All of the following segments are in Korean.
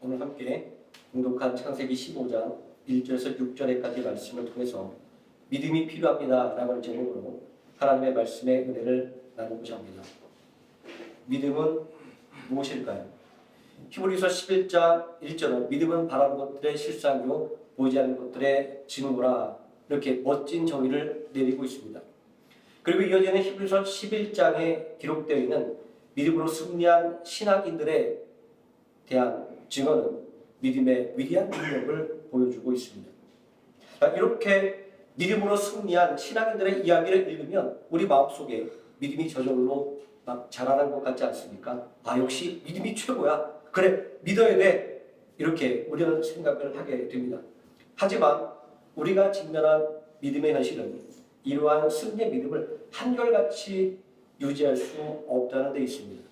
오늘 함께 공독한 창세기 15장 1절에서 6절에까지 말씀을 통해서 믿음이 필요합니다 라는 제목으로 하나님의 말씀의 은혜를 나누고자 합니다. 믿음은 무엇일까요? 히브리서 11장 1절은 믿음은 바라는 것들의 실상이요 보이지 않는 것들의 증거라, 이렇게 멋진 정의를 내리고 있습니다. 그리고 이어지는 히브리서 11장에 기록되어 있는 믿음으로 승리한 신앙인들에 대한 증언은 믿음의 위대한 능력을 보여주고 있습니다. 이렇게 믿음으로 승리한 신앙인들의 이야기를 읽으면 우리 마음속에 믿음이 저절로 막 자라는 것 같지 않습니까? 아, 역시 믿음이 최고야. 그래, 믿어야 돼. 이렇게 우리는 생각을 하게 됩니다. 하지만 우리가 직면한 믿음의 현실은 이러한 승리의 믿음을 한결같이 유지할 수 없다는 데 있습니다.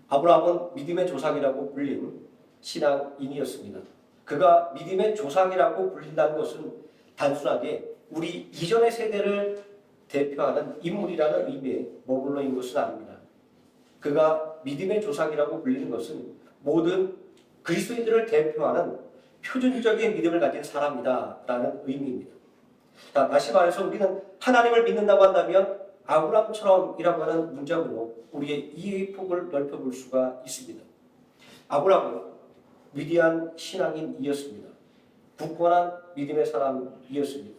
아브라함은 믿음의 조상이라고 불린 신앙인이었습니다. 그가 믿음의 조상이라고 불린다는 것은 단순하게 우리 이전의 세대를 대표하는 인물이라는 의미에 머물러 있는 것은 아닙니다. 그가 믿음의 조상이라고 불리는 것은 모든 그리스도인들을 대표하는 표준적인 믿음을 가진 사람이다라는 의미입니다. 자, 다시 말해서 우리는 하나님을 믿는다고 한다면 아브라함처럼이라고 하는 문장으로 우리의 이해의 폭을 넓혀볼 수가 있습니다. 아브라함은 위대한 신앙인이었습니다. 굳건한 믿음의 사람이었습니다.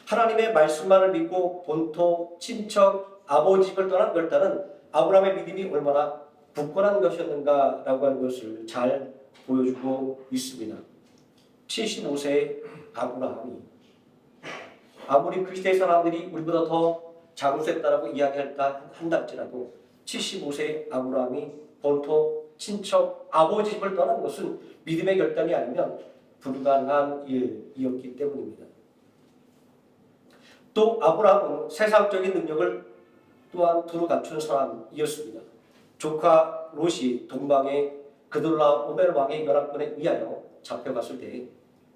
하나님의 말씀만을 믿고 본토, 친척, 아버지 집을 떠난 결단은 아브라함의 믿음이 얼마나 굳건한 것이었는가라고 하는 것을 잘 보여주고 있습니다. 75세의 아브라함이 아무리 그 시대 사람들이 우리보다 더 장수했다라고 이야기한다 할지라도 75세의 아브라함이 본토, 친척, 아버지 집을 떠난 것은 믿음의 결단이 아니면 불가능한 일이었기 때문입니다. 또 아브라함은 세상적인 능력을 또한 두루 갖춘 사람이었습니다. 조카 롯이 동방의 그돌라오멜 왕의 연합군에 의하여 잡혀갔을 때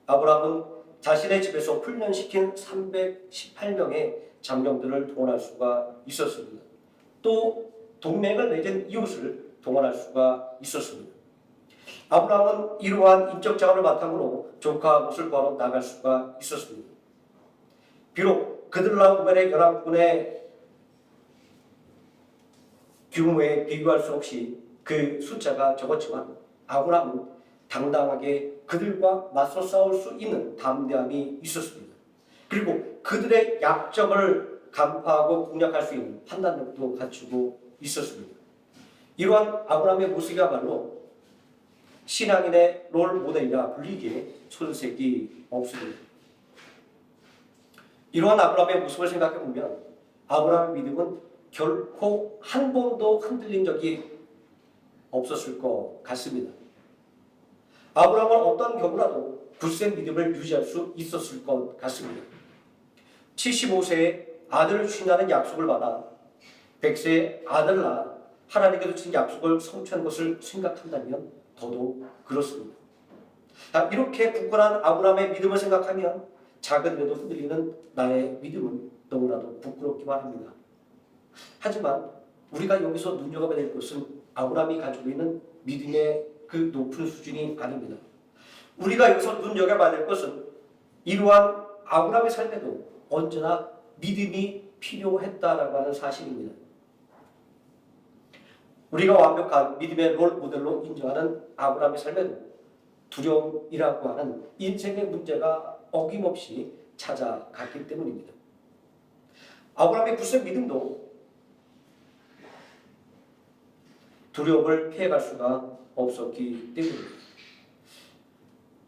아브라함은 자신의 집에서 훈련시킨 318명의 장병들을 동원할 수가 있었습니다. 또 동맹을 맺은 이웃을 동원할 수가 있었습니다. 아브라함은 이러한 인적 자원을 바탕으로 조카 롯을 구하러 나갈 수가 있었습니다. 비록 그들라오멜의 연합군의 규모에 비교할 수 없이 그 숫자가 적었지만 아브라함은 당당하게 그들과 맞서 싸울 수 있는 담대함이 있었습니다. 그리고 그들의 약점을 간파하고 공략할 수 있는 판단력도 갖추고 있었습니다. 이러한 아브라함의 모습이야말로 신앙인의 롤 모델이라 불리기에 손색이 없습니다. 이러한 아브라함의 모습을 생각해 보면 아브라함의 믿음은 결코 한 번도 흔들린 적이 없었을 것 같습니다. 아브라함은 어떤 경우라도 굳센 믿음을 유지할 수 있었을 것 같습니다. 75세에 아들을 주신다는 약속을 받아 100세에 아들을 낳아 하나님께서 주신 약속을 성취한 것을 생각한다면 더더욱 그렇습니다. 이렇게 굳건한 아브라함의 믿음을 생각하면 작은 일에도 흔들리는 나의 믿음은 너무나도 부끄럽기만 합니다. 하지만 우리가 여기서 눈여겨봐야 될 것은 아브라함이 가지고 있는 믿음의 그 높은 수준이 아닙니다. 우리가 여기서 눈여겨봐야 될 것은 이러한 아브라함의 삶에도 언제나 믿음이 필요했다라고 하는 사실입니다. 우리가 완벽한 믿음의 롤 모델로 인정하는 아브라함의 삶에도 두려움이라고 하는 인생의 문제가 어김없이 찾아갔기 때문입니다. 아브라함의 굳센 믿음도 두려움을 피해갈 수가 없었기 때문입니다.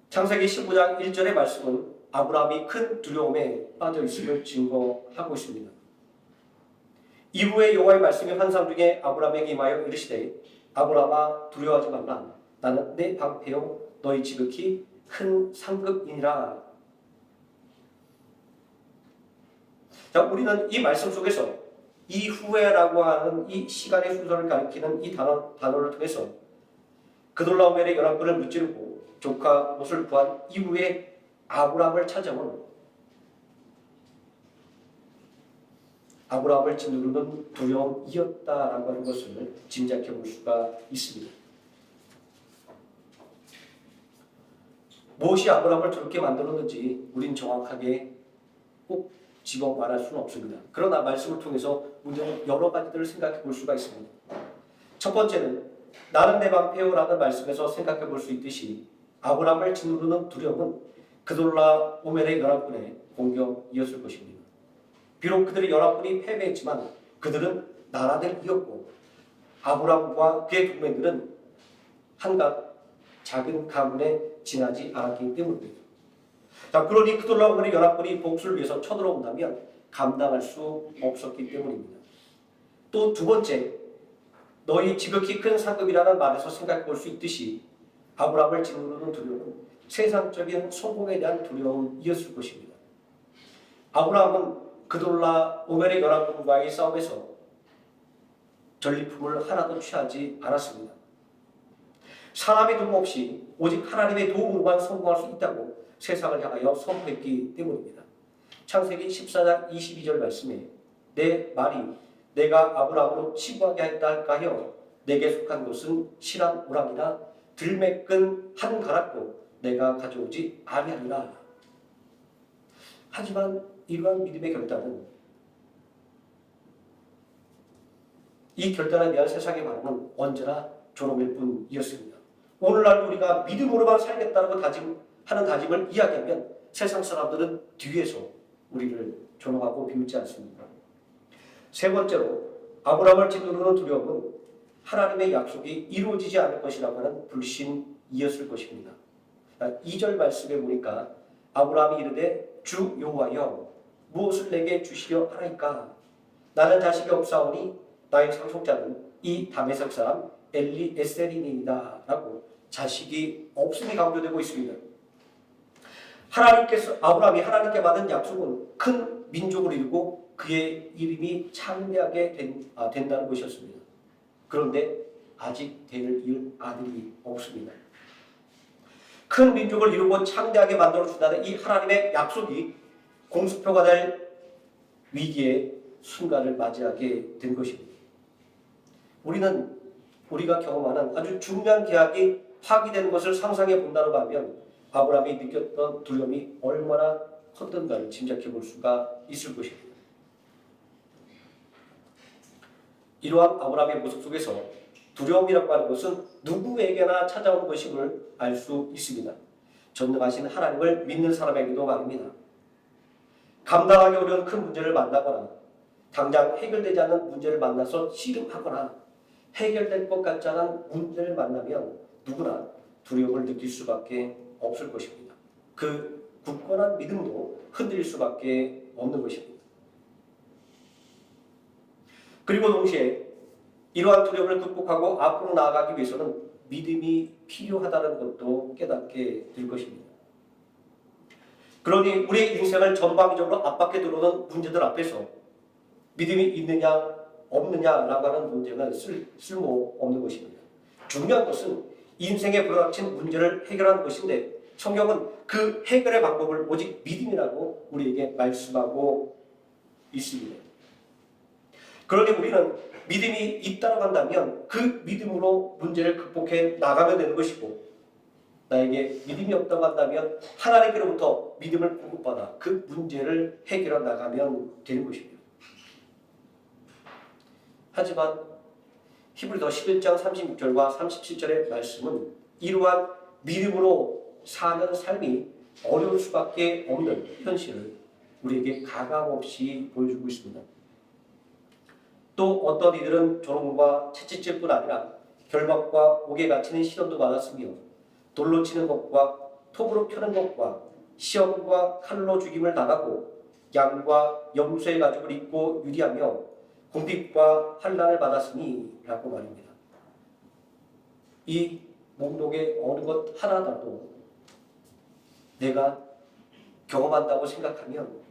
창세기 15장 1절의 말씀은 아브라함이 큰 두려움에 빠져 있음을 증거하고 있습니다. 이후에 여호와의 말씀이 환상 중에 아브라함에게 임하여 이르시되 아브라함아 두려워하지 말라. 나는 내 방패요 너희 지극히 큰 상급이니라. 자, 우리는 이 말씀 속에서 이후에라고 하는 이 시간의 순서를 가리키는 이 단어를 통해서 그돌라오멜의 연합군을 무찌르고 조카 롯을 구한 이후에 아브라함을 찾아온 아브라함을 짓누르는 두려움이었다라고 하는 것을 짐작해 볼 수가 있습니다. 무엇이 아브라함을 저렇게 만들었는지 우린 정확하게 꼭 집어 말할 수는 없습니다. 그러나 말씀을 통해서 우리는 여러 가지들을 생각해 볼 수가 있습니다. 첫 번째는 나는 내 방패요라는 말씀에서 생각해 볼 수 있듯이 아브라함을 짓누르는 두려움은 그돌라 오멜의 연합군의 공격이었을 것입니다. 비록 그들의 연합군이 패배했지만 그들은 나라를 이었고 아브라함과 그의 동맹들은 한갓 작은 가문에 지나지 않았기 때문입니다. 자, 그러니 그돌라 오멜의 연합군이 복수를 위해서 쳐들어온다면 감당할 수 없었기 때문입니다. 또 두 번째, 너희 지극히 큰 상급이라는 말에서 생각해 볼 수 있듯이 아브라함을 짓누르는 두려움은 세상적인 성공에 대한 두려움이었을 것입니다. 아브라함은 그돌라 오멜의 연합군과의 싸움에서 전리품을 하나도 취하지 않았습니다. 사람의 도움 없이 오직 하나님의 도움으로만 성공할 수 있다고 세상을 향하여 선포했기 때문입니다. 창세기 14장 22절 말씀에 내 말이 내가 아브라함으로 치부하게 했다 할까 하여 내게 속한 것은 실한 오랑이나 들매끈 한 가락도 내가 가져오지 아니하리라. 하지만 이러한 믿음의 결단은 이 결단에 대한 세상의 반응은 언제나 존엄일 뿐이었습니다. 오늘날 우리가 믿음으로만 살겠다고 하는 다짐을 이야기하면 세상 사람들은 뒤에서 우리를 존엄하고 비웃지 않습니다. 세 번째로 아브라함을 짓누르는 두려움은 하나님의 약속이 이루어지지 않을 것이라고 하는 불신이었을 것입니다. 2절 말씀에 보니까 아브라함이 이르되 주 여호와여 무엇을 내게 주시려 하나이까? 나는 자식이 없사오니 나의 상속자는 이 다메섹 사람 엘리에셀이니이다 라고 자식이 없음이 강조되고 있습니다. 아브라함이 하나님께 받은 약속은 큰 민족을 이루고 그의 이름이 창대하게 된다는 것이었습니다. 그런데 아직 대를 이을 아들이 없습니다. 큰 민족을 이루고 창대하게 만들어준다는 이 하나님의 약속이 공수표가 될 위기의 순간을 맞이하게 된 것입니다. 우리가 경험하는 아주 중요한 계약이 파기되는 것을 상상해 본다고 하면 아브라함이 느꼈던 두려움이 얼마나 컸던가를 짐작해 볼 수가 있을 것입니다. 이러한 아브라함의 모습 속에서 두려움이라고 하는 것은 누구에게나 찾아오는 것임을 알 수 있습니다. 전능하신 하나님을 믿는 사람에게도 말입니다. 감당하기 어려운 큰 문제를 만나거나 당장 해결되지 않는 문제를 만나서 씨름하거나 해결될 것 같지 않은 문제를 만나면 누구나 두려움을 느낄 수밖에 없을 것입니다. 그 굳건한 믿음도 흔들릴 수밖에 없는 것입니다. 그리고 동시에 이러한 두려움을 극복하고 앞으로 나아가기 위해서는 믿음이 필요하다는 것도 깨닫게 될 것입니다. 그러니 우리의 인생을 전방위적으로 압박해 들어오는 문제들 앞에서 믿음이 있느냐 없느냐라고 하는 문제는 쓸모없는 것입니다. 중요한 것은 인생에 부닥친 문제를 해결하는 것인데 성경은 그 해결의 방법을 오직 믿음이라고 우리에게 말씀하고 있습니다. 그러니 우리는 믿음이 있다고 한다면 그 믿음으로 문제를 극복해 나가면 되는 것이고 나에게 믿음이 없다고 한다면 하나님께로부터 믿음을 공급받아 그 문제를 해결해 나가면 되는 것입니다. 하지만 히브리서 11장 36절과 37절의 말씀은 이러한 믿음으로 사는 삶이 어려울 수밖에 없는 현실을 우리에게 가감없이 보여주고 있습니다. 또 어떤 이들은 조롱과 채찍질뿐 아니라 결박과 옥에 갇히는 시련도 받았으며 돌로 치는 것과 톱으로 펴는 것과 시험과 칼로 죽임을 당하고 양과 염소의 가죽을 입고 유리하며 공핍과 환난을 받았으니 라고 말입니다. 이 목록의 어느 것 하나라도 내가 경험한다고 생각하면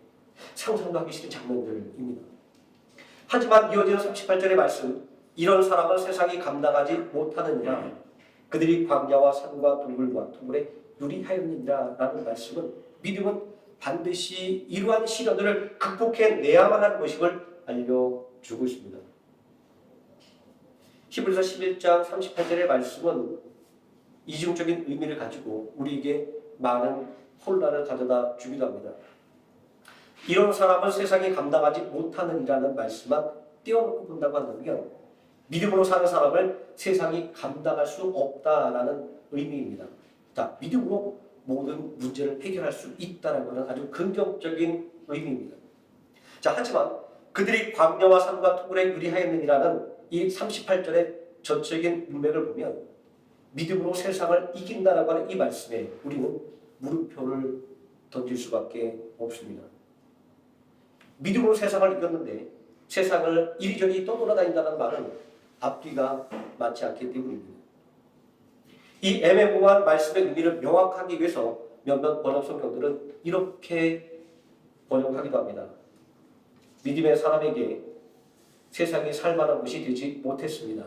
상상도 하기 싫은 장면들입니다. 하지만 이어지는 38절의 말씀, 이런 사람은 세상이 감당하지 못하느니라. 그들이 광야와 산과 동굴과 토굴에 유리하였느니라 라는 말씀은 믿음은 반드시 이러한 시련들을 극복해내야만 하는 것임을 알려주고 있습니다. 히브리서 11장 38절의 말씀은 이중적인 의미를 가지고 우리에게 많은 혼란을 가져다 주기도 합니다. 이런 사람은 세상이 감당하지 못하느니라는 말씀만 떼어놓고 본다고 한다면 믿음으로 사는 사람을 세상이 감당할 수 없다라는 의미입니다. 자, 믿음으로 모든 문제를 해결할 수 있다는 것은 아주 긍정적인 의미입니다. 자, 하지만 그들이 광야와 산과 토굴에 유리하였느니라는 이 38절의 전적인 문맥을 보면 믿음으로 세상을 이긴다라고 하는 이 말씀에 우리는 물음표를 던질 수밖에 없습니다. 믿음으로 세상을 이겼는데 세상을 이리저리 떠돌아다닌다는 말은 앞뒤가 맞지 않기 때문입니다. 이 애매모호한 말씀의 의미를 명확하기 위해서 몇몇 번역 성경들은 이렇게 번역하기도 합니다. 믿음의 사람에게 세상이 살만한 곳이 되지 못했습니다.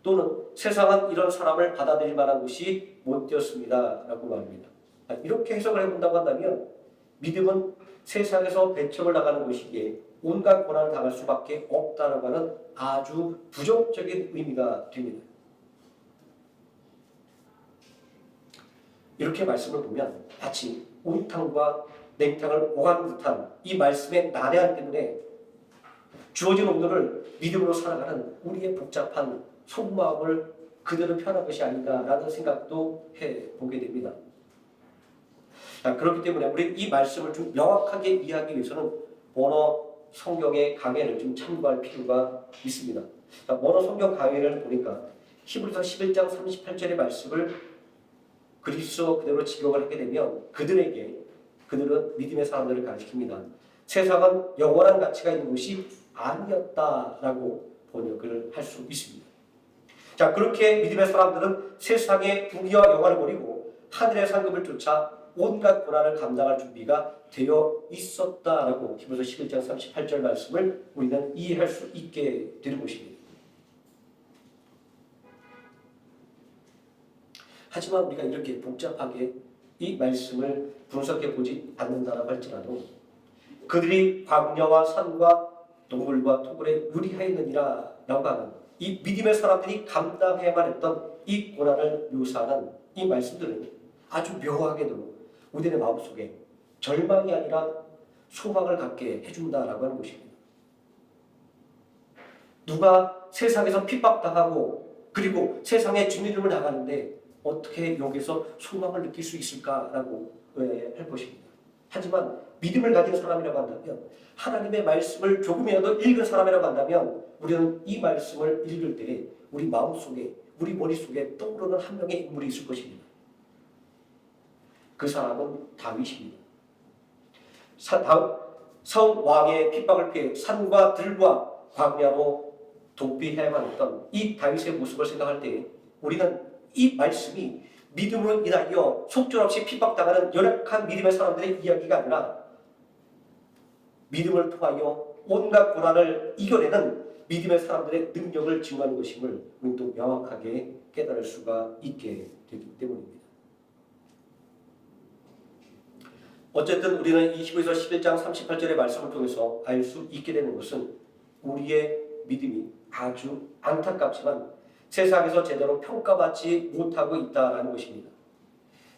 또는 세상은 이런 사람을 받아들일 만한 곳이 못 되었습니다. 라고 말합니다. 이렇게 해석을 해본다고 한다면 믿음은 세상에서 배척을 당하는 것이기에 온갖 고난을 당할 수밖에 없다라고 하는 아주 부정적인 의미가 됩니다. 이렇게 말씀을 보면 마치 온탕과 냉탕을 오가는 듯한 이 말씀의 난해함 때문에 주어진 오늘을 믿음으로 살아가는 우리의 복잡한 속마음을 그대로 표현한 것이 아닌가라는 생각도 해보게 됩니다. 그렇기 때문에 우리 이 말씀을 좀 명확하게 이해하기 위해서는 원어 성경의 강해를 좀 참고할 필요가 있습니다. 원어 성경 강해를 보니까 히브리서 11장 38절의 말씀을 그리스어 그대로 직역을 하게 되면 그들은 믿음의 사람들을 가리킵니다. 세상은 영원한 가치가 있는 곳이 아니었다라고 번역을 할 수 있습니다. 자, 그렇게 믿음의 사람들은 세상의 부귀와 영화를 버리고 하늘의 상급을 쫓아 온갖 고난을 감당할 준비가 되어 있었다라고 히브리서 11장 38절 말씀을 우리는 이해할 수 있게 되는 것입니다. 하지만 우리가 이렇게 복잡하게 이 말씀을 분석해 보지 않는다라고 할지라도 그들이 광야와 산과 동굴과 토굴에 유리하였느니라 라고 하는 이 믿음의 사람들이 감당해야만 했던 이 고난을 묘사하는 이 말씀들은 아주 묘하게도 우리의 마음속에 절망이 아니라 소망을 갖게 해준다라고 하는 것입니다. 누가 세상에서 핍박당하고 그리고 세상에 주님을 나가는데 어떻게 여기서 소망을 느낄 수 있을까라고 할 것입니다. 하지만 믿음을 가진 사람이라고 한다면 하나님의 말씀을 조금이라도 읽은 사람이라고 한다면 우리는 이 말씀을 읽을 때 우리 마음속에 우리 머릿속에 떠오르는 한 명의 인물이 있을 것입니다. 그 사람은 다윗입니다. 사울 왕의 핍박을 피해 산과 들과 광야로 도피해야만 했던 이 다윗의 모습을 생각할 때 우리는 이 말씀이 믿음으로 인하여 속절없이 핍박당하는 연약한 믿음의 사람들의 이야기가 아니라 믿음을 통하여 온갖 고난을 이겨내는 믿음의 사람들의 능력을 증거하는 것임을 우리는 또 명확하게 깨달을 수가 있게 되기 때문입니다. 어쨌든 우리는 이 히브리서 11장 38절의 말씀을 통해서 알 수 있게 되는 것은 우리의 믿음이 아주 안타깝지만 세상에서 제대로 평가받지 못하고 있다는 것입니다.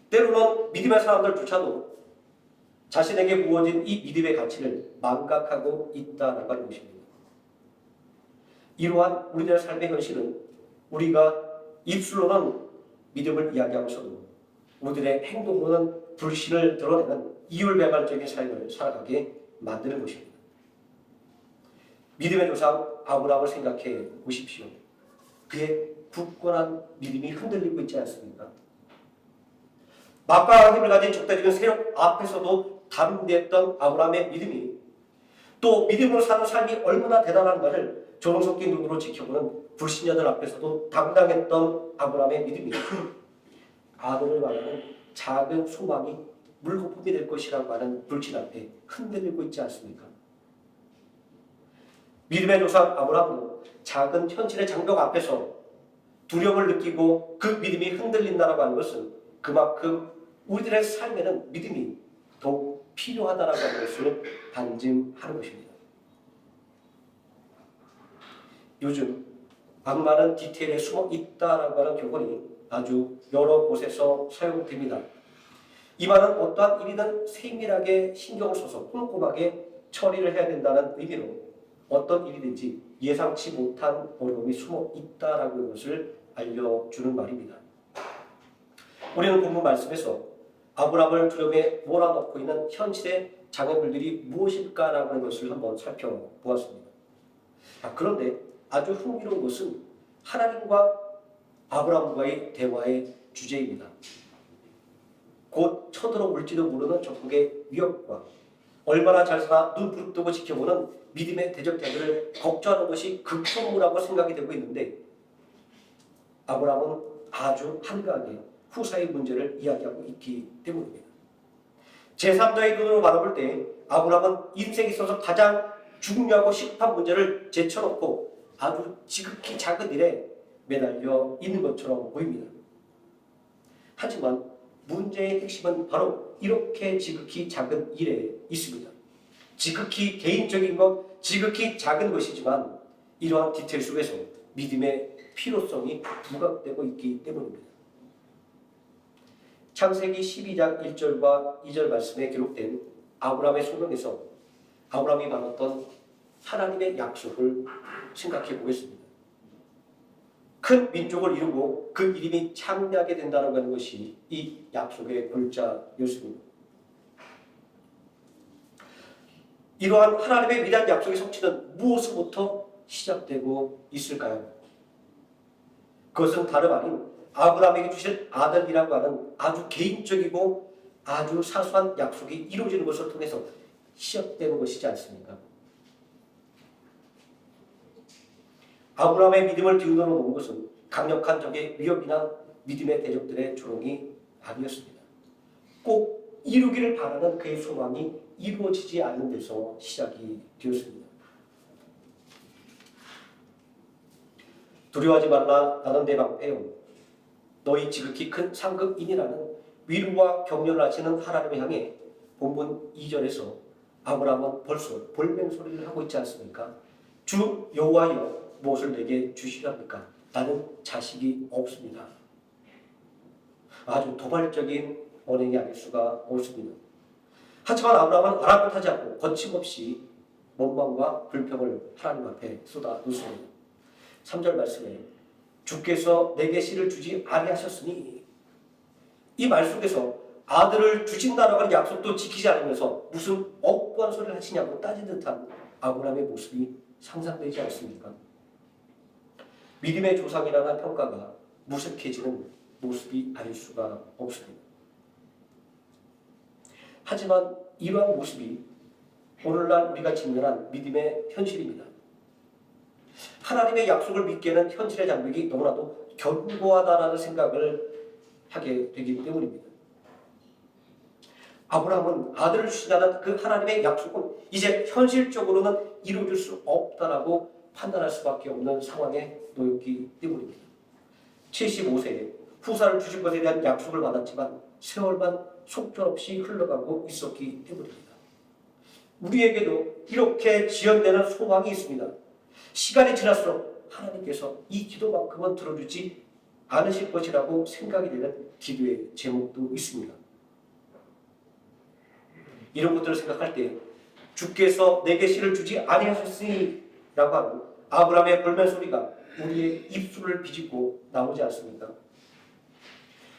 때로는 믿음의 사람들조차도 자신에게 부어진 이 믿음의 가치를 망각하고 있다는 것입니다. 이러한 우리들의 삶의 현실은 우리가 입술로는 믿음을 이야기하면서도 우리들의 행동으로는 불신을 드러내는 이율배반적인 삶을 살아가게 만드는 것입니다. 믿음의 조상 아브라함을 생각해 보십시오. 그의 굳건한 믿음이 흔들리고 있지 않습니까? 막강한 힘을 가진 적대적인 세력 앞에서도 담대했던 아브라함의 믿음이 또 믿음으로 사는 삶이 얼마나 대단한가를 조롱 섞인 눈으로 지켜보는 불신자들 앞에서도 당당했던 아브라함의 믿음이 아들을 말하는 작은 소망이 물거품이 될 것이라고 하는 불신 앞에 흔들리고 있지 않습니까? 믿음의 조상 아브라함은 작은 현실의 장벽 앞에서 두려움을 느끼고 그 믿음이 흔들린다고 하는 것은 그만큼 우리들의 삶에는 믿음이 더욱 필요하다라고 하는 것을 반증하는 것입니다. 요즘 악마는 디테일에 숨어 있다라고 하는 교본이 아주 여러 곳에서 사용됩니다. 이 말은 어떠한 일이든 세밀하게 신경을 써서 꼼꼼하게 처리를 해야 된다는 의미로 어떤 일이든지 예상치 못한 어려움이 숨어 있다라는 것을 알려주는 말입니다. 우리는 본문 말씀에서 아브라함을 두려움에 몰아넣고 있는 현실의 장애물들이 무엇일까라는 하는 것을 한번 살펴보았습니다. 그런데 아주 흥미로운 것은 하나님과 아브라함과의 대화의 주제입니다. 곧 쳐들어올지도 모르는 적국의 위협과 얼마나 잘 살아 눈 부릅뜨고 지켜보는 믿음의 대적자들을 걱정하는 것이 극소무라고 생각이 되고 있는데 아브라함은 아주 한가하게 후사의 문제를 이야기하고 있기 때문입니다. 제3자의 눈으로 바라볼 때 아브라함은 인생에 있어서 가장 중요하고 시급한 문제를 제쳐놓고 아주 지극히 작은 일에 매달려 있는 것처럼 보입니다. 하지만 문제의 핵심은 바로 이렇게 지극히 작은 일에 있습니다. 지극히 개인적인 것, 지극히 작은 것이지만 이러한 디테일 속에서 믿음의 필요성이 부각되고 있기 때문입니다. 창세기 12장 1절과 2절 말씀에 기록된 아브라함의 소명에서 아브라함이 받았던 하나님의 약속을 생각해 보겠습니다. 큰 민족을 이루고 그 이름이 창대하게 된다는 것이 이 약속의 골자였습니다. 이러한 하나님의 위대한 약속의 성취는 무엇으로부터 시작되고 있을까요? 그것은 다름 아닌 아브라함에게 주실 아들이라고 하는 아주 개인적이고 아주 사소한 약속이 이루어지는 것을 통해서 시작되는 것이지 않습니까? 아브라함의 믿음을 뒤흔들어 놓은 것은 강력한 적의 위협이나 믿음의 대적들의 조롱이 아니었습니다. 꼭 이루기를 바라는 그의 소망이 이루어지지 않는 데서 시작이 되었습니다. 두려워하지 말라, 나는 내 방패요 너희 지극히 큰 상급인이라는 위로와 격려를 하시는 하나님을 향해 본문 2절에서 아브라함은 벌써 볼멘 소리를 하고 있지 않습니까? 주 여호와여 무엇을 내게 주시렵니까? 나는 자식이 없습니다. 아주 도발적인 언행이 아닐 수가 없습니다. 하지만 아브라함은 아랑곳하지 않고 거침없이 원망과 불평을 하나님 앞에 쏟아놓습니다. 3절 말씀에 주께서 내게 씨를 주지 아니하셨으니 이 말 속에서 아들을 주신다라고 하는 약속도 지키지 않으면서 무슨 억부한 소리를 하시냐고 따진 듯한 아브라함의 모습이 상상되지 않습니까? 믿음의 조상이라는 평가가 무색해지는 모습이 아닐 수가 없습니다. 하지만 이러한 모습이 오늘날 우리가 직면한 믿음의 현실입니다. 하나님의 약속을 믿기에는 현실의 장벽이 너무나도 견고하다라는 생각을 하게 되기 때문입니다. 아브라함은 아들을 주신다는 그 하나님의 약속은 이제 현실적으로는 이루어질 수 없다라고 판단할 수밖에 없는 상황에 놓였기 때문입니다. 75세에 후사를 주신 것에 대한 약속을 받았지만 세월만 속절없이 흘러가고 있었기 때문입니다. 우리에게도 이렇게 지연되는 소망이 있습니다. 시간이 지날수록 하나님께서 이 기도만큼은 들어주지 않으실 것이라고 생각이 되는 기도의 제목도 있습니다. 이런 것들을 생각할 때 주께서 내게 씨를 주지 아니하셨으니 라고 하는 아브라함의 볼멘 소리가 우리의 입술을 비집고 나오지 않습니까?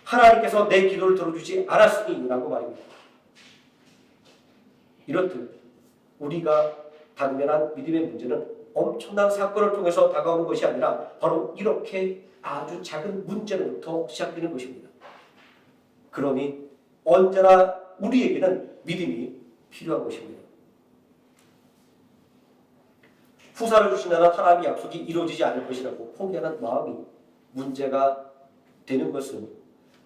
하나님께서 내 기도를 들어주지 않았으니 라고 말입니다. 이렇듯 우리가 당면한 믿음의 문제는 엄청난 사건을 통해서 다가오는 것이 아니라 바로 이렇게 아주 작은 문제로부터 시작되는 것입니다. 그러니 언제나 우리에게는 믿음이 필요한 것입니다. 후사를 주신다는 하나님의 약속이 이루어지지 않을 것이라고 포기하는 마음이 문제가 되는 것은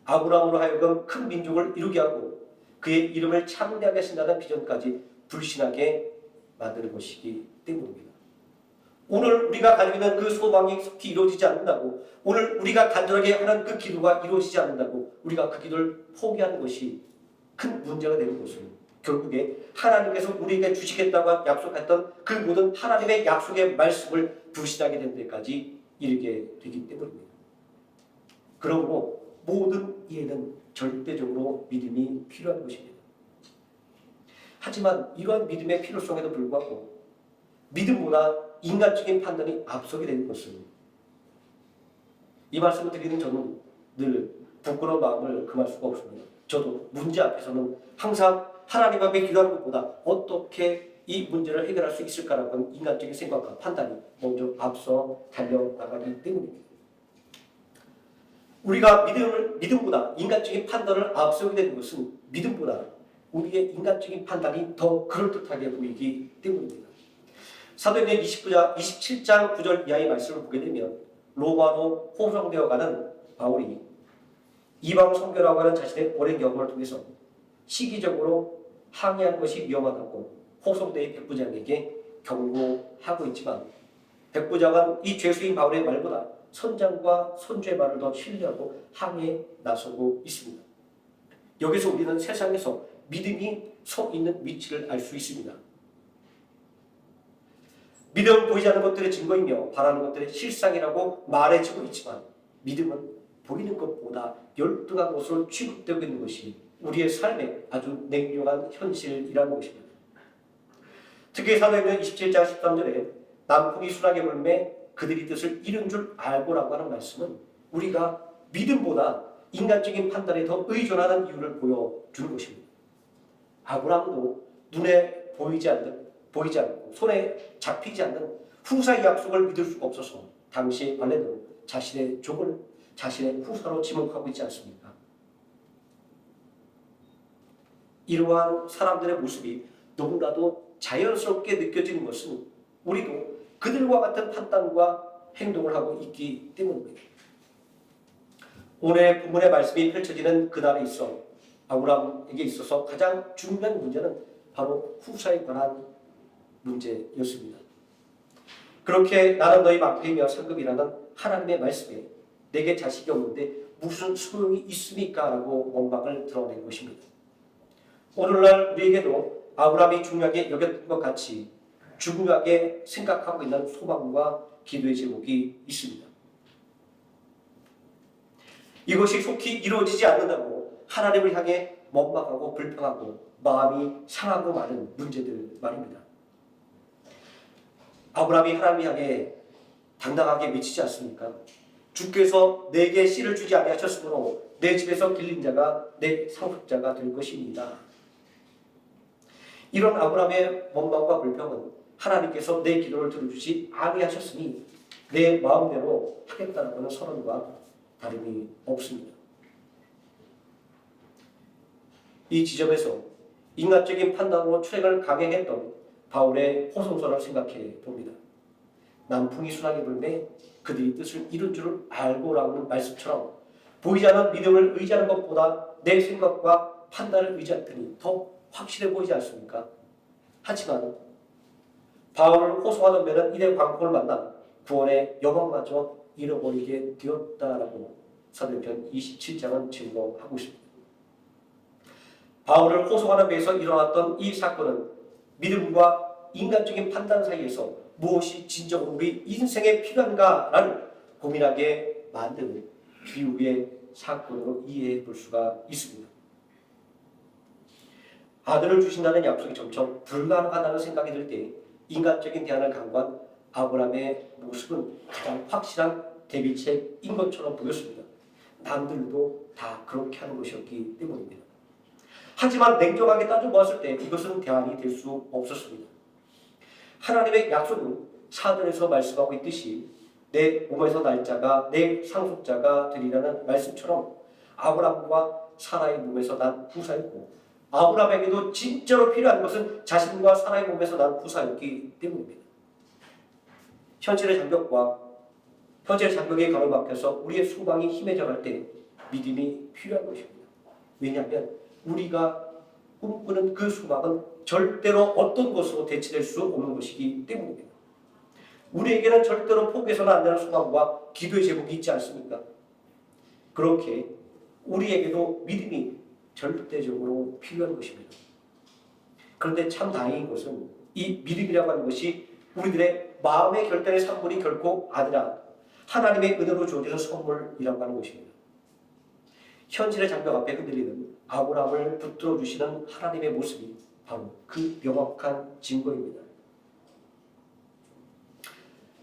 아브라함으로 하여금 큰 민족을 이루게 하고 그의 이름을 창대하게 하신다는 비전까지 불신하게 만드는 것이기 때문입니다. 오늘 우리가 가지고 있는 그 소망이 속히 이루어지지 않는다고, 오늘 우리가 간절하게 하는 그 기도가 이루어지지 않는다고 우리가 그 기도를 포기하는 것이 큰 문제가 되는 것은 결국에 하나님께서 우리에게 주시겠다고 약속했던 그 모든 하나님의 약속의 말씀을 불신하게 된 데까지 이르게 되기 때문입니다. 그러므로 모든 이에는 절대적으로 믿음이 필요한 것입니다. 하지만 이러한 믿음의 필요성에도 불구하고 믿음보다 인간적인 판단이 앞서게 되는 것은, 이 말씀을 드리는 저는 늘 부끄러운 마음을 금할 수가 없습니다. 저도 문제 앞에서는 항상 하나님 앞에 기도하는 것보다 어떻게 이 문제를 해결할 수 있을까라고 하는 인간적인 생각과 판단이 먼저 앞서 달려나가기 때문입니다. 우리가 믿음보다 인간적인 판단을 앞서게 되는 것은 믿음보다 우리의 인간적인 판단이 더 그럴듯하게 보이기 때문입니다. 사도행전 27장 9절 이하의 말씀을 보게 되면 로마로 호송되어가는 바울이 이방 선교라고 하는 자신의 오랜 경험을 통해서 시기적으로 항의하는 것이 위험하다고 호송대의 백부장에게 경고하고 있지만, 백부장은 이 죄수인 바울의 말보다 선장과 선주의 말을 더 신뢰하고 항의에 나서고 있습니다. 여기서 우리는 세상에서 믿음이 서 있는 위치를 알 수 있습니다. 믿음은 보이지 않는 것들의 증거이며 바라는 것들의 실상이라고 말해지고 있지만, 믿음은 보이는 것보다 열등한 것으로 취급되고 있는 것이 우리의 삶의 아주 냉정한 현실이라는 것입니다. 특히 사도행전 27장 13절에 남풍이 순하게 불매 그들이 뜻을 이룬 줄 알고라고 하는 말씀은 우리가 믿음보다 인간적인 판단에 더 의존하는 이유를 보여주는 것입니다. 아브라함도 눈에 보이지 않고 손에 잡히지 않는 후사의 약속을 믿을 수가 없어서 당시 발레도 자신의 종을 자신의 후사로 지목하고 있지 않습니까? 이러한 사람들의 모습이 너무나도 자연스럽게 느껴지는 것은 우리도 그들과 같은 판단과 행동을 하고 있기 때문입니다. 오늘 본문의 말씀이 펼쳐지는 그날에 있어 아브라함에게 있어서 가장 중요한 문제는 바로 후사에 관한 문제였습니다. 그렇게 나는 너희 막대이며 상급이라는 하나님의 말씀에 내게 자식이 없는데 무슨 소용이 있습니까? 라고 원망을 드러낸 것입니다. 오늘날 우리에게도 아브라함이 중요하게 여겼던 것 같이 중요하게 생각하고 있는 소망과 기도의 제목이 있습니다. 이것이 속히 이루어지지 않는다고 하나님을 향해 원망하고 불평하고 마음이 상하고 많은 문제들 말입니다. 아브라함이 하나님 향해 당당하게 외치지 않습니까? 주께서 내게 씨를 주지 아니하셨으므로 내 집에서 길린 자가 내 상속자가 될 것입니다. 이런 아브라함의 원망과 불평은 하나님께서 내 기도를 들어주지 아니하셨으니 내 마음대로 하겠다는 것은 선언과 다름이 없습니다. 이 지점에서 인간적인 판단으로 출행을 강행했던 바울의 호송서를 생각해 봅니다. 남풍이 순하게 불매 그들이 뜻을 이룬 줄을 알고라는 말씀처럼 보이지 않는 믿음을 의지하는 것보다 내 생각과 판단을 의지하더니 더 확실해 보이지 않습니까? 하지만 바울을 호송하던 배는 이내 광풍을 만나 구원의 영광마저 잃어버리게 되었다라고 사도행전 27장은 증거하고 있습니다. 바울을 호송하는 배에서 일어났던 이 사건은 믿음과 인간적인 판단 사이에서 무엇이 진정으로 우리 인생에 필요한가를 고민하게 만드는 비유의 사건으로 이해해 볼 수가 있습니다. 아들을 주신다는 약속이 점점 불가능하다는 생각이 들 때 인간적인 대안을 강구한 아브라함의 모습은 가장 확실한 대비책인 것처럼 보였습니다. 남들도 다 그렇게 하는 것이었기 때문입니다. 하지만 냉정하게 따져보았을 때 이것은 대안이 될 수 없었습니다. 하나님의 약속은 사전에서 말씀하고 있듯이 내 몸에서 날 자가 내 상속자가 되리라는 말씀처럼 아브라함과 사라의 몸에서 난 후사였고, 아브라함에게도 진짜로 필요한 것은 자신과 사라의 몸에서 난 후사였기 때문입니다. 현실의 장벽에 가로막혀서 우리의 소망이 희미해져갈 때 믿음이 필요한 것입니다. 왜냐하면 우리가 꿈꾸는 그 소망은 절대로 어떤 것으로 대체될 수 없는 것이기 때문입니다. 우리에게는 절대로 포기해서는 안 되는 소망과 기도의 제목이 있지 않습니까? 그렇게 우리에게도 믿음이 절대적으로 필요한 것입니다. 그런데 참 다행인 것은 이 믿음이라고 하는 것이 우리들의 마음의 결단의 산물이 결코 아니라 하나님의 은혜로 주어지는 선물이라고 하는 것입니다. 현실의 장벽 앞에 흔들리는 아브라함을 붙들어 주시는 하나님의 모습이 바로 그 명확한 증거입니다.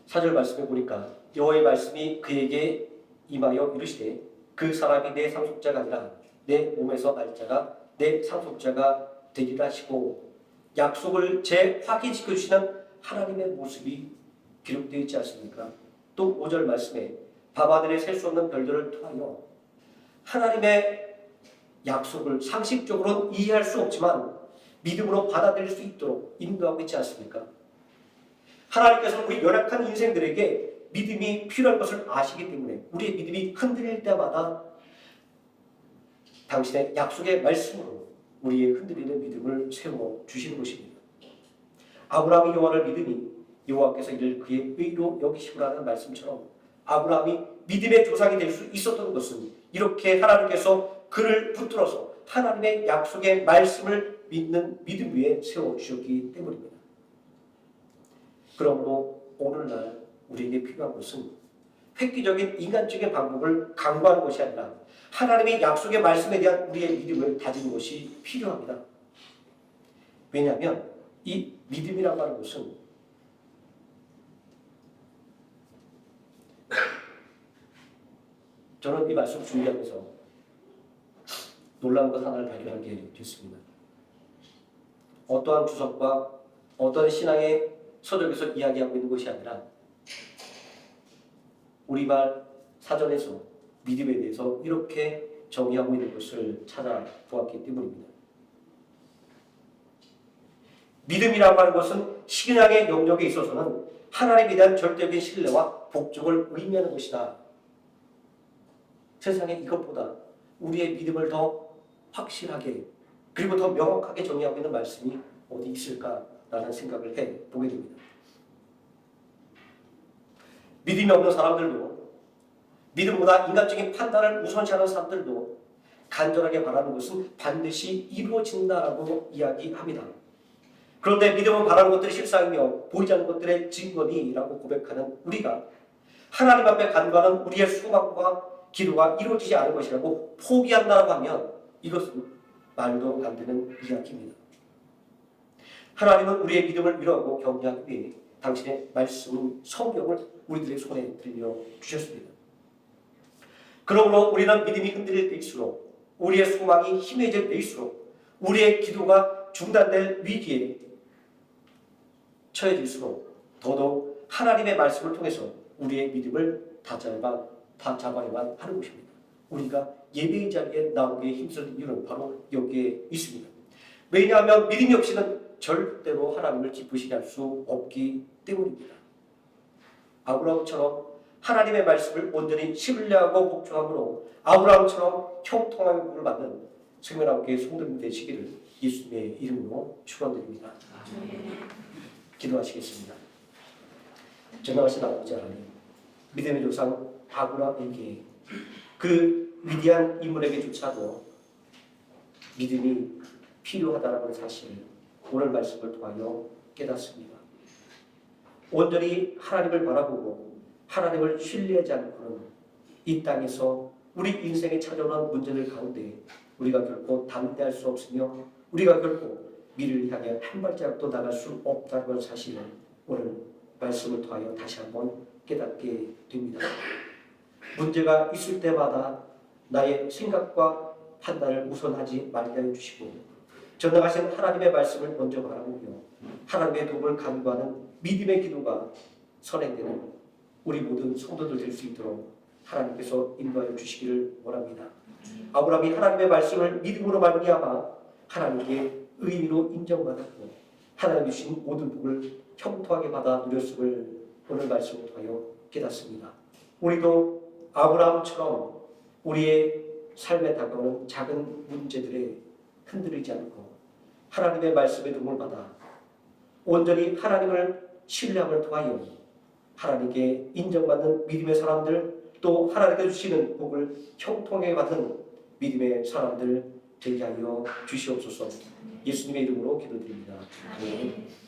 4절 말씀에 보니까 여호와의 말씀이 그에게 임하여 이르시되 그 사람이 내 상속자가 아니라 내 몸에서 날 자가 내 상속자가 되리라 하시고, 약속을 재확인시켜 주시는 하나님의 모습이 기록되어 있지 않습니까? 또 5절 말씀에 밤하늘에 셀 수 없는 별들을 통하여 하나님의 약속을 상식적으로는 이해할 수 없지만 믿음으로 받아들일 수 있도록 인도하고 있지 않습니까? 하나님께서는 우리 연약한 인생들에게 믿음이 필요할 것을 아시기 때문에 우리의 믿음이 흔들릴 때마다 당신의 약속의 말씀으로 우리의 흔들리는 믿음을 세워 주시는 것입니다. 아브라함이 여호와를 믿으니 여호와께서 이를 그의 의로 여기시구라는 말씀처럼, 아브라함이 믿음의 조상이 될 수 있었던 것은 이렇게 하나님께서 그를 붙들어서 하나님의 약속의 말씀을 믿는 믿음 위에 세워주셨기 때문입니다. 그러므로 오늘날 우리에게 필요한 것은 획기적인 인간적인 방법을 강구하는 것이 아니라 하나님의 약속의 말씀에 대한 우리의 믿음을 다지는 것이 필요합니다. 왜냐하면 이 믿음이라고 하는 것은 저는 이 말씀 준비하면서 놀라운 것 하나를 발견하게 됐습니다. 어떠한 주석과 어떠한 신앙의 서적에서 이야기하고 있는 것이 아니라 우리말 사전에서 믿음에 대해서 이렇게 정의하고 있는 것을 찾아보았기 때문입니다. 믿음이라고 하는 것은 신앙의 영역에 있어서는 하나님에 대한 절대적인 신뢰와 복종을 의미하는 것이다. 세상에 이것보다 우리의 믿음을 더 확실하게 그리고 더 명확하게 정의하고 있는 말씀이 어디 있을까라는 생각을 해보게 됩니다. 믿음이 없는 사람들도, 믿음보다 인간적인 판단을 우선시하는 사람들도 간절하게 바라는 것은 반드시 이루어진다라고 이야기합니다. 그런데 믿음은 바라는 것들이 실상이며 보이지 않는 것들의 증거니라고 고백하는 우리가 하나님 앞에 간구하는 우리의 소망과 기도가 이루어지지 않을 것이라고 포기한다고 하면 이것은 말도 안 되는 이야기입니다. 하나님은 우리의 믿음을 위로하고 격려하기 위해 당신의 말씀, 성경을 우리들의 손에 들려주셨습니다. 그러므로 우리는 믿음이 흔들릴 때일수록, 우리의 소망이 희미해질 때일수록, 우리의 기도가 중단될 위기에 처해질수록 더더욱 하나님의 말씀을 통해서 우리의 믿음을 다잡아야만 하는 것입니다. 우리가 예배의 자리에 나오기에 힘쓰는 이유는 바로 여기에 있습니다. 왜냐하면 믿음이 없이는 절대로 하나님을 기쁘시게 할 수 없기 때문입니다. 아브라함처럼 하나님의 말씀을 온전히 신뢰하고 복종함으로 아브라함처럼 형통함의 복을 받는 생명나무교회 성도님 되시기를 예수님의 이름으로 축원드립니다. 기도하시겠습니다. 전능하신 아버지 하나님, 믿음의 조상 아브라함에게 그 위대한 인물에게조차도 믿음이 필요하다는 사실을 오늘 말씀을 통하여 깨닫습니다. 온전히 하나님을 바라보고 하나님을 신뢰하지 않고는 이 땅에서 우리 인생에 찾아오는 문제들 가운데 우리가 결코 담대할 수 없으며 우리가 결코 미래를 향해 한 발자국도 나갈 수 없다는 사실을 오늘 말씀을 통하여 다시 한번 깨닫게 됩니다. 문제가 있을 때마다 나의 생각과 판단을 우선하지 말게 해 주시고 전능하신 하나님의 말씀을 먼저 바라보며 하나님의 도움을 간구하는 믿음의 기도가 선행되는 우리 모든 성도들 될 수 있도록 하나님께서 인도하여 주시기를 원합니다. 아브라함이 하나님의 말씀을 믿음으로 말미암아 하나님께 의인으로 인정받았고 하나님 주신 모든 복을 형통하게 받아 누렸음을 오늘 말씀을 통하여 깨닫습니다. 우리도 아브라함처럼 우리의 삶에 다가오는 작은 문제들에 흔들리지 않고 하나님의 말씀에 도움을 받아 온전히 하나님을 신뢰함을 통하여 하나님께 인정받는 믿음의 사람들, 또 하나님께 주시는 복을 형통하게 받은 믿음의 사람들 되게 하여 주시옵소서. 예수님의 이름으로 기도드립니다. 아멘.